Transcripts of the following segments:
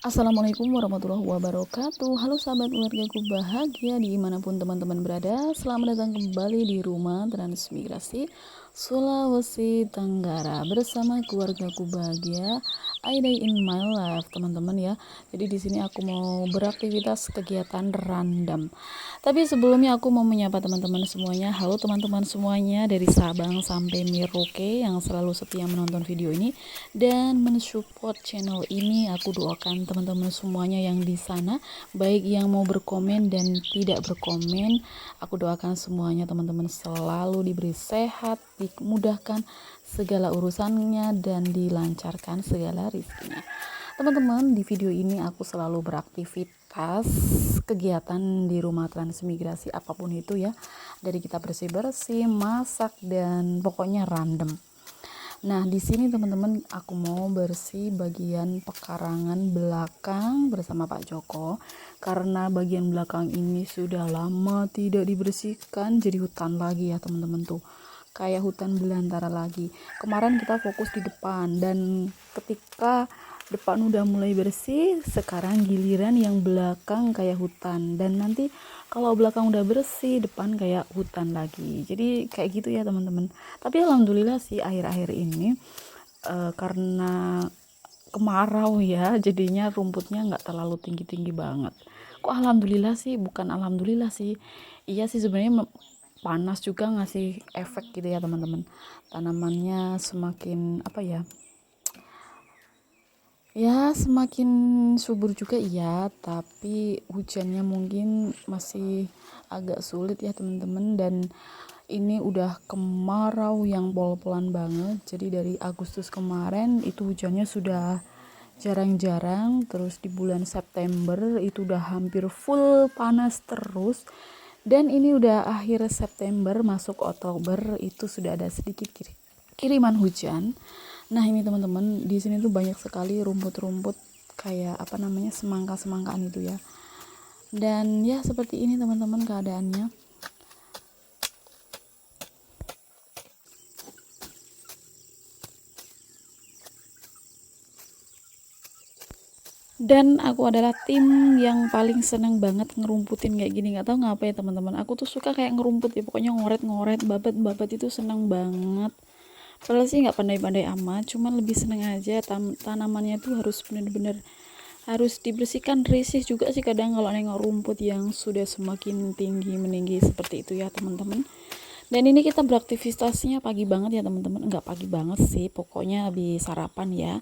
Assalamualaikum warahmatullahi wabarakatuh. Halo sahabat keluargaku bahagia dimanapun teman-teman berada. Selamat datang kembali di rumah transmigrasi Sulawesi Tenggara bersama keluargaku bahagia. I day in my life, teman-teman ya. Jadi di sini aku mau beraktivitas kegiatan random. Tapi sebelumnya aku mau menyapa teman-teman semuanya. Halo teman-teman semuanya dari Sabang sampai Merauke yang selalu setia menonton video ini dan mensupport channel ini. Aku doakan teman-teman semuanya yang di sana, baik yang mau berkomen dan tidak berkomen, aku doakan semuanya teman-teman selalu diberi sehat, dimudahkan segala urusannya dan dilancarkan segala rezekinya. Teman-teman, di video ini aku selalu beraktivitas kegiatan di rumah transmigrasi apapun itu ya, dari kita bersih-bersih, masak, dan pokoknya random. Nah, di sini teman-teman aku mau bersih bagian pekarangan belakang bersama Pak Joko karena bagian belakang ini sudah lama tidak dibersihkan, jadi hutan lagi ya teman-teman tuh. Kayak hutan belantara lagi. Kemarin kita fokus di depan dan ketika depan udah mulai bersih, sekarang giliran yang belakang kayak hutan, dan nanti kalau belakang udah bersih, depan kayak hutan lagi. Jadi kayak gitu ya teman-teman. Tapi alhamdulillah sih akhir-akhir ini karena kemarau ya, jadinya rumputnya nggak terlalu tinggi-tinggi banget. Kok alhamdulillah sih? Bukan alhamdulillah sih. Iya sih sebenarnya panas juga ngasih efek gitu ya teman-teman. Tanamannya semakin apa ya? Ya semakin subur juga iya, tapi hujannya mungkin masih agak sulit ya teman-teman, dan ini udah kemarau yang pol-polan banget. Jadi dari Agustus kemarin itu hujannya sudah jarang-jarang, terus di bulan September itu udah hampir full panas terus, dan ini udah akhir September masuk Oktober itu sudah ada sedikit kiriman hujan. Nah ini teman-teman, di sini tuh banyak sekali rumput-rumput kayak apa namanya, semangka-semangkaan itu ya. Dan ya seperti ini teman-teman keadaannya. Dan aku adalah tim yang paling seneng banget ngerumputin kayak gini, nggak tahu ngapa ya teman-teman. Aku tuh suka kayak ngerumput ya, pokoknya ngoret-ngoret, babat-babat itu seneng banget. Padahal sih nggak pandai-pandai amat, cuman lebih seneng aja. Tanamannya tuh harus bener-bener harus dibersihkan, risih juga sih kadang kalau nengok rumput yang sudah semakin tinggi meninggi seperti itu ya teman-teman. Dan ini kita beraktivitasnya pagi banget ya teman-teman, enggak pagi banget sih, pokoknya habis sarapan ya.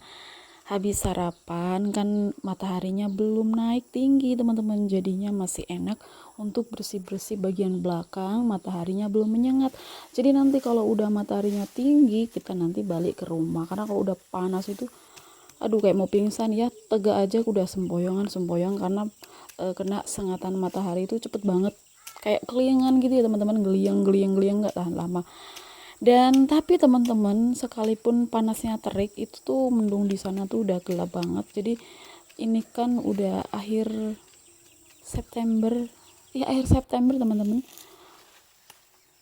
Habis sarapan kan mataharinya belum naik tinggi teman-teman, jadinya masih enak untuk bersih-bersih bagian belakang, mataharinya belum menyengat. Jadi nanti kalau udah mataharinya tinggi kita nanti balik ke rumah, karena kalau udah panas itu aduh kayak mau pingsan ya, tegak aja udah sempoyongan karena kena sengatan matahari itu cepet banget, kayak kelingan gitu ya teman-teman, geliang nggak tahan lama. Dan tapi teman-teman, sekalipun panasnya terik itu tuh mendung di sana tuh udah gelap banget. Jadi ini kan udah akhir September, ya akhir September teman-teman.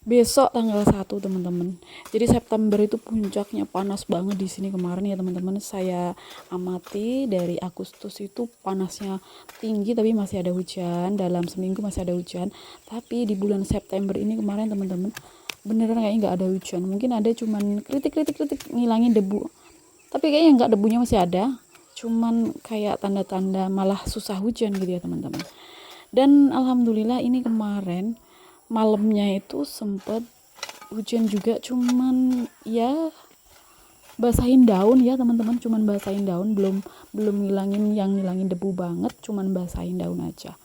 Besok tanggal 1 teman-teman. Jadi September itu puncaknya panas banget di sini kemarin ya teman-teman. Saya amati dari Agustus itu panasnya tinggi tapi masih ada hujan. Dalam seminggu masih ada hujan. Tapi di bulan September ini kemarin teman-teman, beneran kayaknya nggak ada hujan. Mungkin ada cuman kritik ngilangin debu, tapi kayaknya nggak, debunya masih ada, cuman kayak tanda-tanda malah susah hujan gitu ya teman-teman. Dan alhamdulillah ini kemarin malamnya itu sempet hujan juga, cuman ya basahin daun ya teman-teman, cuman basahin daun, belum belum ngilangin debu banget, cuman basahin daun aja.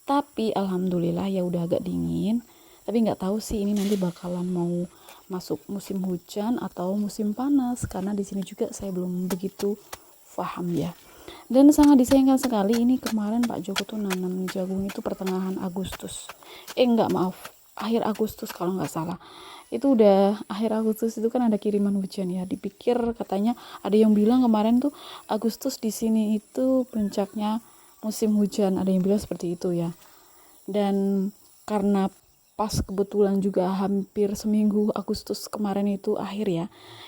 Tapi alhamdulillah ya udah agak dingin. Tapi nggak tahu sih ini nanti bakalan mau masuk musim hujan atau musim panas, karena di sini juga saya belum begitu paham ya. Dan sangat disayangkan sekali, ini kemarin Pak Joko tuh nanam jagung itu pertengahan Agustus. Enggak, maaf, akhir Agustus kalau nggak salah. Itu udah akhir Agustus, itu kan ada kiriman hujan ya. Dipikir katanya, ada yang bilang kemarin tuh Agustus di sini itu puncaknya musim hujan, ada yang bilang seperti itu ya. Dan karena pas kebetulan juga hampir seminggu Agustus kemarin itu akhir ya,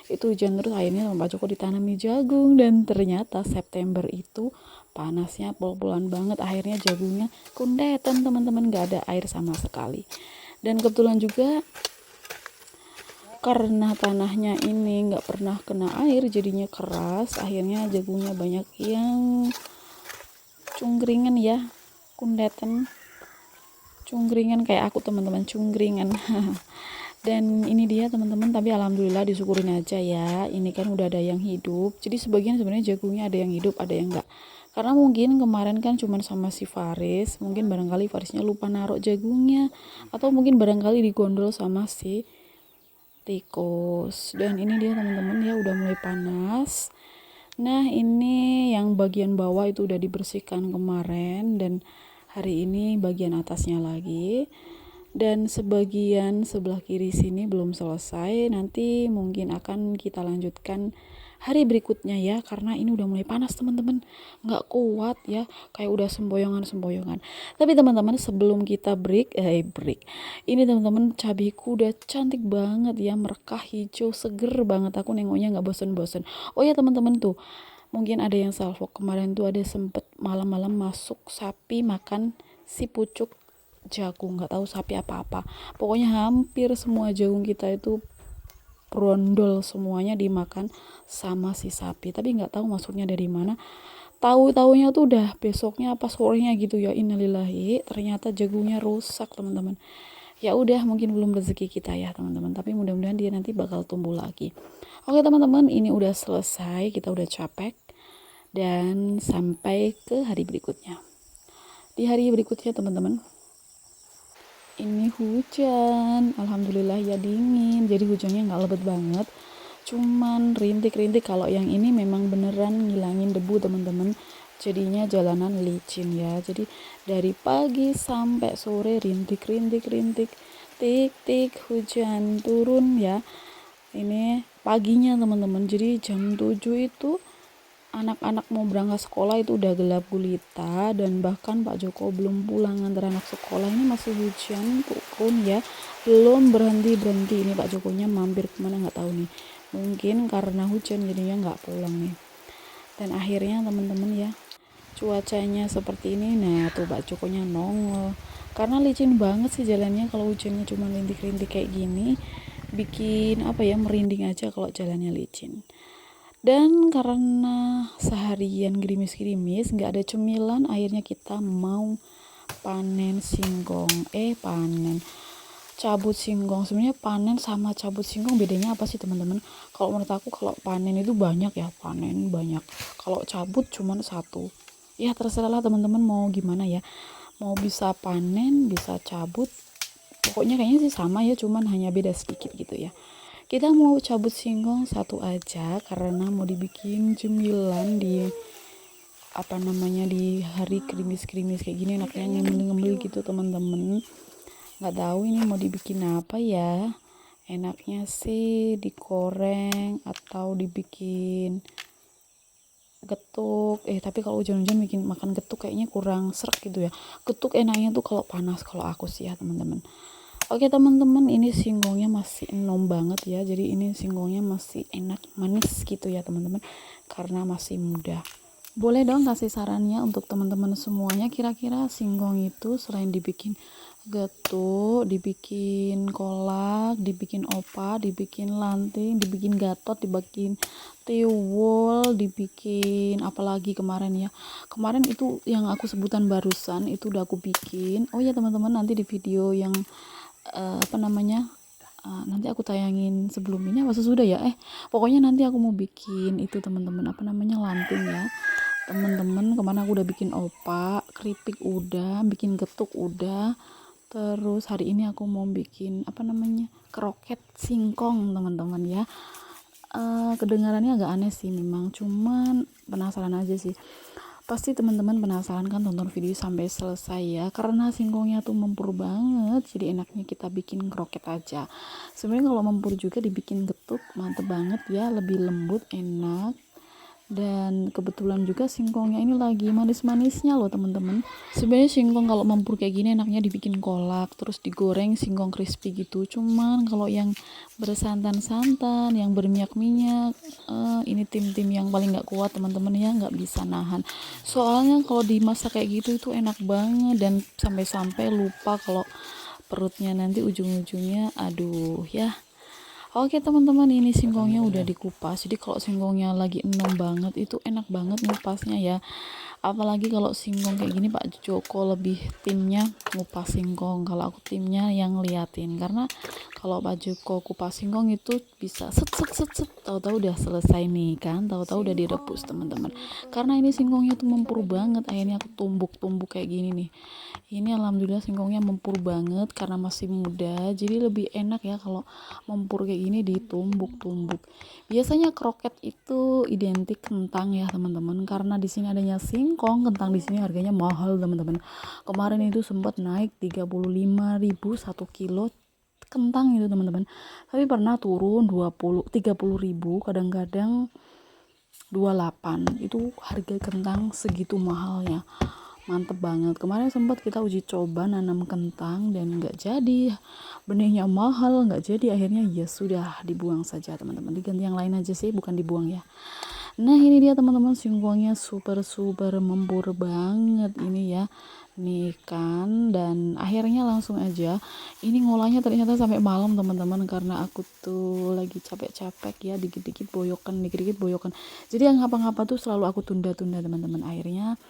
itu hujan terus, akhirnya Pak Joko ditanami jagung. Dan ternyata September itu panasnya pol-polan banget, akhirnya jagungnya kundetan teman-teman, gak ada air sama sekali. Dan kebetulan juga karena tanahnya ini nggak pernah kena air, jadinya keras, akhirnya jagungnya banyak yang cungkringan ya, kundetan, cungkringan kayak aku teman-teman, cungkringan. Dan ini dia teman-teman, tapi alhamdulillah disyukurin aja ya, ini kan udah ada yang hidup. Jadi sebagian sebenarnya jagungnya ada yang hidup, ada yang enggak, karena mungkin kemarin kan cuman sama si Faris, mungkin barangkali Farisnya lupa naruh jagungnya, atau mungkin barangkali digondol sama si tikus. Dan ini dia teman-teman ya, udah mulai panas. Nah ini yang bagian bawah itu udah dibersihkan kemarin, dan hari ini bagian atasnya lagi. Dan sebagian sebelah kiri sini belum selesai, nanti mungkin akan kita lanjutkan hari berikutnya ya, karena ini udah mulai panas teman-teman, nggak kuat ya, kayak udah semboyongan. Tapi teman-teman sebelum kita break, ini teman-teman cabiku udah cantik banget ya, merekah hijau seger banget, aku nengoknya nggak bosen-bosen. Oh ya teman-teman tuh, mungkin ada yang salvok kemarin tuh, ada sempet malam-malam masuk sapi makan si pucuk jagung, nggak tahu sapi apa-apa, pokoknya hampir semua jagung kita itu brondol semuanya dimakan sama si sapi. Tapi nggak tahu maksudnya dari mana, tahu-taunya tuh udah besoknya apa sorenya gitu ya, innalillahi, ternyata jagungnya rusak teman-teman. Ya udah, mungkin belum rezeki kita ya teman-teman, tapi mudah-mudahan dia nanti bakal tumbuh lagi. Oke teman-teman, ini udah selesai, kita udah capek, dan sampai ke hari berikutnya. Di hari berikutnya teman-teman, ini hujan, alhamdulillah ya dingin, jadi hujannya nggak lebat banget, cuman rintik-rintik. Kalau yang ini memang beneran ngilangin debu teman-teman, jadinya jalanan licin ya. Jadi dari pagi sampai sore rintik tik tik hujan turun ya. Ini paginya teman-teman, jadi jam 7 itu anak-anak mau berangkat sekolah itu udah gelap gulita, dan bahkan Pak Joko belum pulang nganter anak sekolah, ini masih hujan turun ya, belum berhenti. Ini Pak Jokonya mampir kemana nggak tahu nih, mungkin karena hujan jadinya nggak pulang nih. Dan akhirnya teman-teman ya, cuacanya seperti ini. Nah tuh Pak Jokonya nongol, karena licin banget sih jalannya, kalau hujannya cuma rintik-rintik kayak gini bikin apa ya, merinding aja kalau jalannya licin. Dan karena seharian gerimis-gerimis, nggak ada cemilan, akhirnya kita mau panen singkong. Cabut singkong. Sebenarnya panen sama cabut singkong bedanya apa sih teman-teman? Kalau menurut aku, kalau panen itu banyak ya, panen banyak. Kalau cabut cuma satu. Ya terserahlah teman-teman mau gimana ya. Mau bisa panen, bisa cabut. Pokoknya kayaknya sih sama ya, cuman hanya beda sedikit gitu ya. Kita mau cabut singkong satu aja karena mau dibikin cemilan di di hari krimis-krimis kayak gini, enaknya ngemil-ngemil gitu teman-teman. Nggak tahu ini mau dibikin apa ya, enaknya sih digoreng atau dibikin getuk. Tapi kalau hujan-hujan bikin makan getuk kayaknya kurang serak gitu ya. Getuk enaknya tuh kalau panas, kalau aku sih ya teman-teman. Oke teman-teman, ini singkongnya masih enom banget ya, jadi ini singkongnya masih enak manis gitu ya teman-teman, karena masih muda. Boleh dong kasih sarannya untuk teman-teman semuanya, kira-kira singkong itu selain dibikin getuk, dibikin kolak, dibikin opak, dibikin lanting, dibikin gatot, dibikin tiwul, dibikin apalagi kemarin ya. Kemarin itu yang aku sebutan barusan itu udah aku bikin. Oh ya teman-teman, nanti di video yang apa namanya, nanti aku tayangin sebelum ini apa sesudah ya, pokoknya nanti aku mau bikin itu teman-teman, apa namanya, lanting ya teman-teman. Kemana aku udah bikin opak, keripik udah, bikin getuk udah. Terus hari ini aku mau bikin apa namanya, kroket singkong teman-teman ya. Kedengarannya agak aneh sih memang, cuman penasaran aja sih. Pasti teman-teman penasaran kan, tonton video sampai selesai ya, karena singkongnya tuh mempur banget, jadi enaknya kita bikin kroket aja. Sebenarnya kalau mempur juga dibikin getuk mantep banget ya, lebih lembut, enak. Dan kebetulan juga singkongnya ini lagi manis-manisnya loh teman-teman. Sebenarnya singkong kalau mempur kayak gini enaknya dibikin kolak terus digoreng singkong crispy gitu. Cuman kalau yang bersantan-santan, yang berminyak-minyak, ini tim-tim yang paling nggak kuat teman-teman ya, nggak bisa nahan. Soalnya kalau dimasak kayak gitu itu enak banget, dan sampai-sampai lupa kalau perutnya nanti ujung-ujungnya aduh ya. Oke teman-teman, ini singkongnya udah dikupas. Jadi kalau singkongnya lagi enom banget itu enak banget ngupasnya ya. Apalagi kalau singkong kayak gini Pak Joko lebih timnya ngupas singkong. Kalau aku timnya yang liatin. Karena kalau Pak Joko kupas singkong itu bisa set set set set, tahu-tahu udah selesai nih kan, tahu-tahu udah direbus teman-teman. Karena ini singkongnya tuh mempur banget. Akhirnya aku tumbuk-tumbuk kayak gini nih. Ini alhamdulillah singkongnya mempur banget karena masih muda, jadi lebih enak ya kalau mempur kayak gini ditumbuk-tumbuk. Biasanya kroket itu identik kentang ya teman-teman, karena di sini adanya singkong, kentang di sini harganya mahal teman-teman. Kemarin itu sempat naik 35.000 1 kilo kentang itu teman-teman. Tapi pernah turun 30.000, kadang-kadang 28. Itu harga kentang segitu mahalnya. Mantep banget. Kemarin sempat kita uji coba nanam kentang dan nggak jadi, benihnya mahal, nggak jadi. Akhirnya ya sudah, dibuang saja teman-teman, diganti yang lain aja sih, bukan dibuang ya. Nah ini dia teman-teman, singkongnya super mempur banget ini ya, nih kan. Dan akhirnya langsung aja ini ngolahnya ternyata sampai malam teman-teman, karena aku tuh lagi capek-capek ya, dikit-dikit boyokan, jadi yang ngapa-ngapa tuh selalu aku tunda-tunda teman-teman. Akhirnya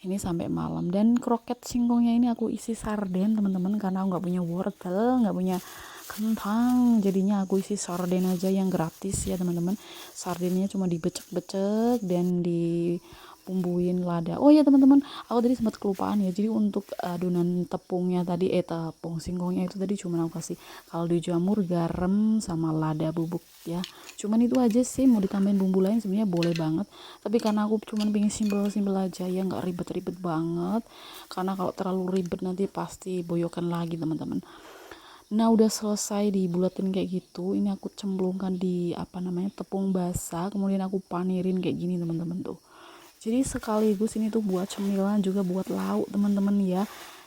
ini sampai malam. Dan kroket singkongnya ini aku isi sarden teman-teman, karena aku nggak punya wortel, nggak punya kentang, jadinya aku isi sarden aja yang gratis ya teman-teman. Sardennya cuma dibecek-becek dan dibumbuin lada. Oh ya teman-teman, aku tadi sempat kelupaan ya, jadi untuk adonan tepungnya tadi, tepung singkongnya itu tadi cuma aku kasih kaldu jamur, garam, sama lada bubuk ya. Cuman itu aja sih, mau ditambahin bumbu lain sebenarnya boleh banget, tapi karena aku cuman pengen simpel-simpel aja ya, nggak ribet-ribet banget, karena kalau terlalu ribet nanti pasti boyokan lagi teman-teman. Nah udah selesai dibulatin kayak gitu, ini aku cemplungkan di apa namanya, tepung basah, kemudian aku panirin kayak gini teman-teman tuh. Jadi sekaligus ini tuh buat cemilan juga buat lauk teman-teman ya.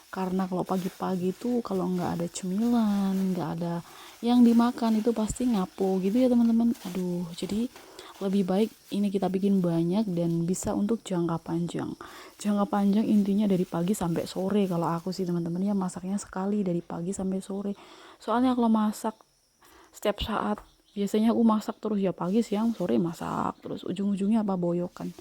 Karena kalau pagi-pagi tuh kalau nggak ada cemilan, nggak ada yang dimakan, itu pasti ngapo gitu ya teman-teman. Aduh, jadi lebih baik ini kita bikin banyak dan bisa untuk jangka panjang. Jangka panjang intinya dari pagi sampai sore. Kalau aku sih teman-teman ya, masaknya sekali dari pagi sampai sore. Soalnya kalau masak setiap saat, biasanya aku masak terus ya, pagi siang sore masak terus, ujung-ujungnya apa, boyokan.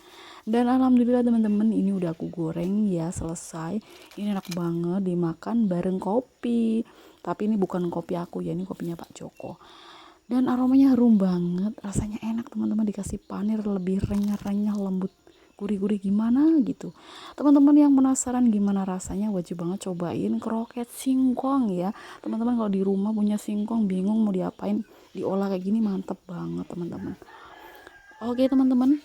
Dan alhamdulillah teman-teman, ini udah aku goreng ya, selesai. Ini enak banget dimakan bareng kopi, tapi ini bukan kopi aku ya, ini kopinya Pak Joko. Dan aromanya harum banget, rasanya enak teman-teman, dikasih panir lebih renyah-renyah, lembut, gurih-gurih gimana gitu. Teman-teman yang penasaran gimana rasanya, wajib banget cobain kroket singkong ya teman-teman. Kalau di rumah punya singkong bingung mau diapain, diolah kayak gini mantep banget teman-teman. Oke teman-teman,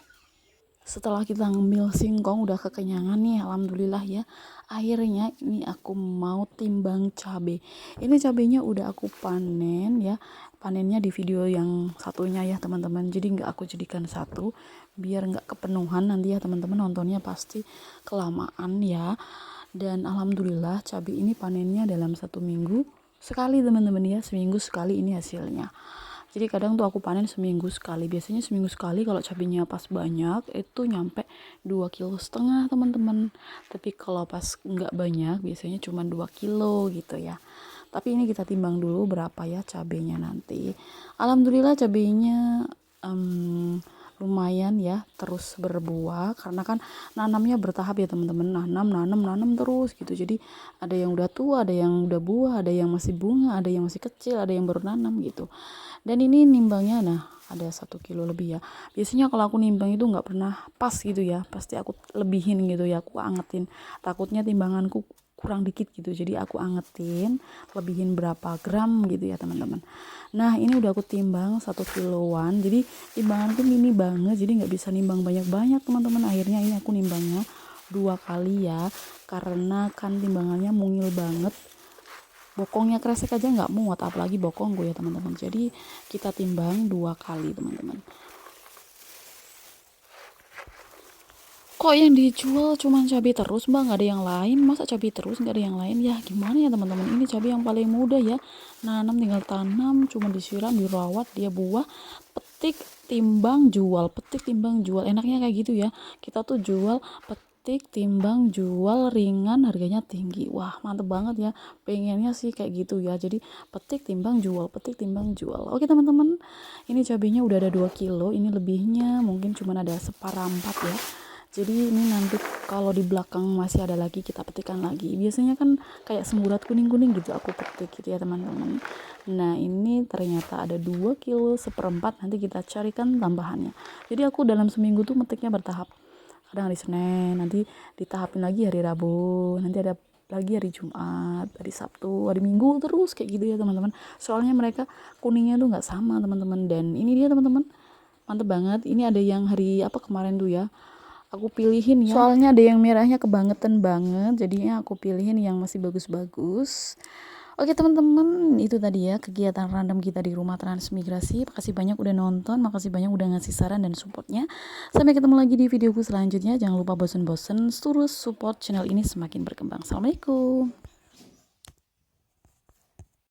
setelah kita ngemil singkong udah kekenyangan nih alhamdulillah ya, akhirnya ini aku mau timbang cabe. Ini cabenya udah aku panen ya, panennya di video yang satunya ya teman-teman, jadi nggak aku jadikan satu biar nggak kepenuhan nanti ya teman-teman, nontonnya pasti kelamaan ya. Dan alhamdulillah cabai ini panennya dalam 1 minggu sekali teman-teman ya, seminggu sekali ini hasilnya. Jadi kadang tuh aku panen seminggu sekali. Biasanya seminggu sekali kalau cabenya pas banyak itu nyampe 2,5 kg teman-teman. Tapi kalau pas nggak banyak biasanya cuma 2 kilo gitu ya. Tapi ini kita timbang dulu berapa ya cabenya nanti. Alhamdulillah cabenya lumayan ya terus berbuah karena kan nanamnya bertahap ya teman-teman, nanam terus gitu. Jadi ada yang udah tua, ada yang udah buah, ada yang masih bunga, ada yang masih kecil, ada yang baru nanam gitu. Dan ini nimbangnya nah ada 1 kilo lebih ya. Biasanya kalau aku nimbang itu nggak pernah pas gitu ya, pasti aku lebihin gitu ya, aku angetin, takutnya timbanganku kurang dikit gitu, jadi aku angetin lebihin berapa gram gitu ya teman-teman. Nah ini udah aku timbang 1 kiloan, jadi timbanganku mini banget, jadi nggak bisa nimbang banyak-banyak teman-teman. Akhirnya ini aku nimbangnya 2 kali ya, karena kan timbangannya mungil banget, bokongnya kresek aja nggak muat apalagi bokong gue ya teman-teman. Jadi kita timbang 2 kali teman-teman. Kok yang dijual cuma cabai terus mbak, nggak ada yang lain? Masa cabai terus nggak ada yang lain? Ya gimana ya teman-teman, ini cabai yang paling mudah ya, nanam tinggal tanam, cuma disiram, dirawat, dia buah, petik timbang jual, petik timbang jual, enaknya kayak gitu ya. Kita tuh jual, petik timbang jual, ringan, harganya tinggi. Wah mantep banget ya, pengennya sih kayak gitu ya. Jadi petik timbang jual, petik timbang jual. Oke teman-teman, ini cabainya udah ada 2 kilo, ini lebihnya mungkin cuma ada seperempat ya. Jadi ini nanti kalau di belakang masih ada lagi, kita petikan lagi. Biasanya kan kayak semburat kuning-kuning gitu aku petik gitu ya teman-teman. Nah ini ternyata ada 2 kilo seperempat, nanti kita carikan tambahannya. Jadi aku dalam seminggu tuh metiknya bertahap. Kadang hari Senin, nanti ditahapin lagi hari Rabu, nanti ada lagi hari Jumat, hari Sabtu, hari Minggu, terus kayak gitu ya teman-teman. Soalnya mereka kuningnya tuh nggak sama teman-teman. Dan ini dia teman-teman, mantep banget. Ini ada yang hari apa kemarin tuh ya, aku pilihin ya, soalnya ada yang merahnya kebangetan banget, jadinya aku pilihin yang masih bagus-bagus. Oke teman-teman, itu tadi ya kegiatan random kita di rumah transmigrasi. Makasih banyak udah nonton, makasih banyak udah ngasih saran dan supportnya. Sampai ketemu lagi di videoku selanjutnya. Jangan lupa bosen-bosen terus support channel ini semakin berkembang. Assalamualaikum.